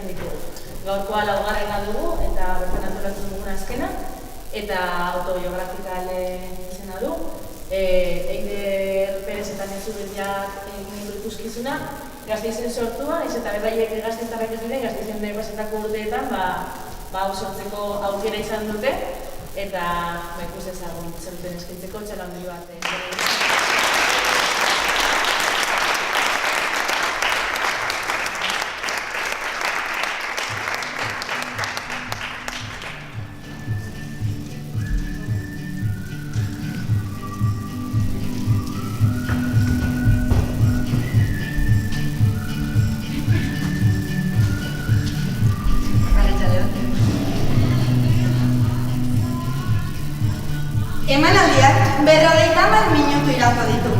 egiten ditugu. Gaurkoa laugarrena dugu eta bertan antolatzen duguna azkena, eta autobiografikal izena du. Eider Perez eta Nezubetiak egin du ikuskizuna, Gasteizen sortua, ez eta berraiek Gasteiztarrak ez diren, Gasteizen pasatako urteetan hau sortzeko aukera izan dute, eta ikus dezagun zer duten eskaintzeko txalo handi bat. Emanaldiak 50 minutu irauko ditu.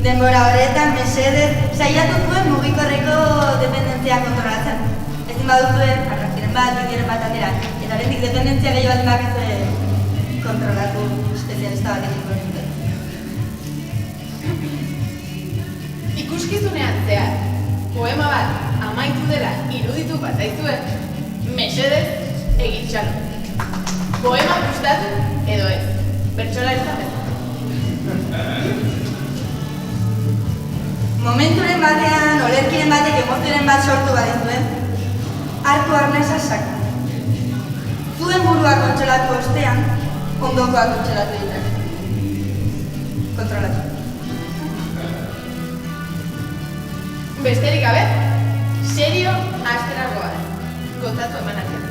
Denbora horretan mesedez saiatu zuen mugikorreko dependentzia kontrolatzen. Ezin baduzue, argazkiren bat, bideoren bat atera, eta bendik dependentzia gehiago bat bakizue kontrolatu espezialista bat egin dute. Ikuskizunean zehar, poema bat amaitu dela iruditu bat zaizue, mesedez egin txalo. Poema gustatu edo ez. Bertsolari Momenturen batean, olerkiren batek emozioren bat sortu badizuen, arko arnesa saka. Zuen burua kontsolatu ostean, ondokoa kontsolatu ditak. Kontrolatu. Besterik gabe, serio asteragoa. Kontatu emanaldia.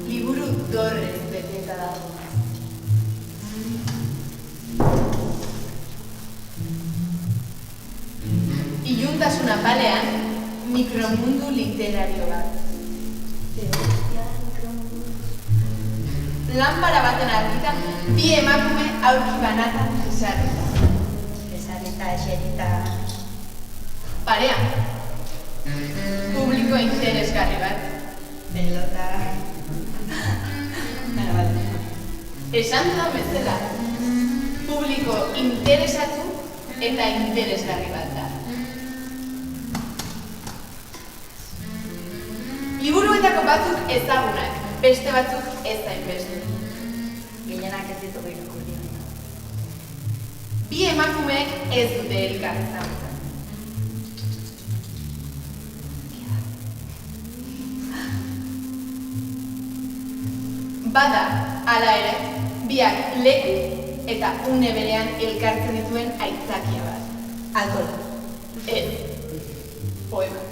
Liburu dorrez beteta dago. Iluntasuna palean, mikromundu literario bat. Lanpara baten argitan, bi emakume aurki banatan esarrita. Esarrita, eserita. Parean, publiko interesgarri bat. Pelota. Esan dudan bezala, publiko interesatu eta interesgarri bat da. Liburuetako batzuk ezagunak, beste batzuk ez hainbeste. Gehienak ez ditugu irakurri. Bi emakumeek ez dute elkar ezagutzen. Bada, hala ere, biak leku eta une berean elkartzen dituen aitzakia bat. Alkohola. Ez. Poema.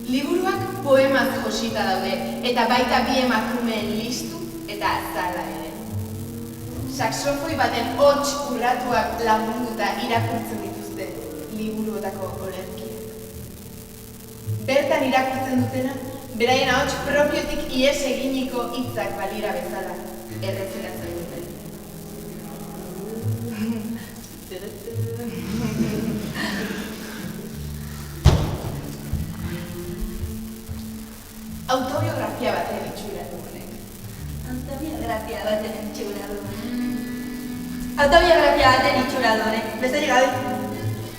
Liburuak poemaz josita daude, eta baita bi emakumeen listu eta azala ere. Saxofoi baten hots urratuak lagunduta irakurtzen dituzte liburuetako olerkiak. Bertan irakurtzen dutena, beraien ahots propiotik ies eginiko hitzak balira bezala erretzera zaiguten. Autobiografia baten itxura du honek. Autobiografia baten itxura du. Autobiografia baten itxura du honek. Besterik gabe,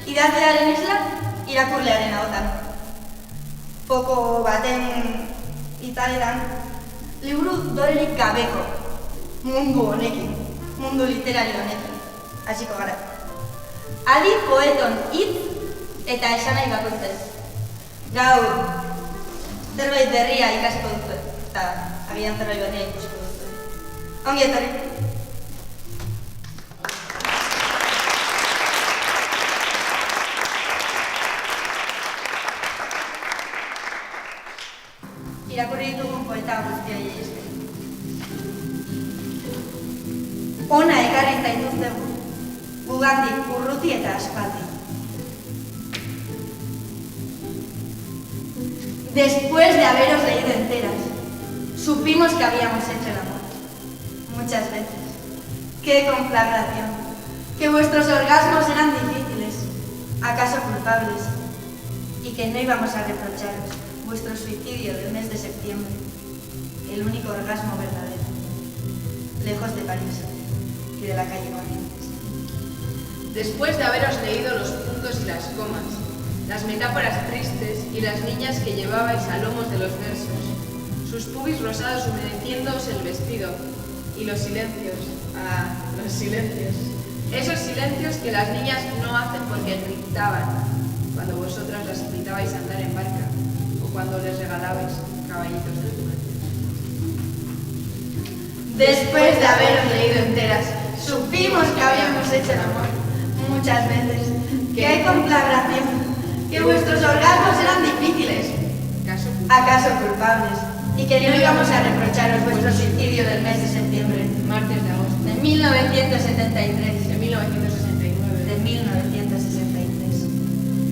idazlearen isla, irakurlearen ahotan. Foko baten italetan, liburu dorerik gabeko mundu honekin, mundu literario honekin, hasiko gara. Adi poeton hitz eta esanai bakoitzez. Gaur, zerbait berria ikasiko duzu, eta agian zerbait berria ikusiko duzu. Ongi etorri. Irakurri ditugun poeta guztioi esker. Ona ekarri zaituztegu, gugandik urruti eta aspaldi. Después de haberos leído enteras, supimos que habíamos hecho el amor. Muchas veces. ¡Qué conflagración! Que vuestros orgasmos eran difíciles, acaso culpables, y que no íbamos a reprocharos vuestro suicidio del mes de septiembre, el único orgasmo verdadero, lejos de París y de la calle Corrientes. Después de haberos leído los puntos y las comas, las metáforas tristes y las niñas que llevabais a lomos de los versos, sus pubis rosados humedeciéndoos el vestido, y los silencios, los silencios, esos silencios que las niñas no hacen porque gritaban cuando vosotras las invitabais a andar en barca o cuando les regalabais caballitos de juguete. Después de haberos leído enteras, supimos que habíamos hecho el amor muchas veces. ¡Qué conflagración! Que vuestros orgasmos eran difíciles, acaso culpables, y que no íbamos a reprocharos vuestro suicidio del mes de septiembre, Martes de agosto, de 1973, de 1969, de 1963,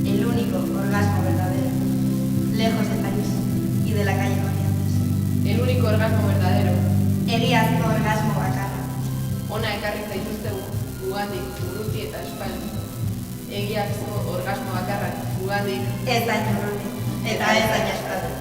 el único orgasmo verdadero, lejos de París y de la calle Corrientes. el único orgasmo verdadero. Egiazko orgasmo bakarra. Ona ekarri zaituztegu, gugandik urruti eta aspaldi. Egiazko orgasmo bakarrak, gugandik Ez da inurruti, eta ez da aspaldi.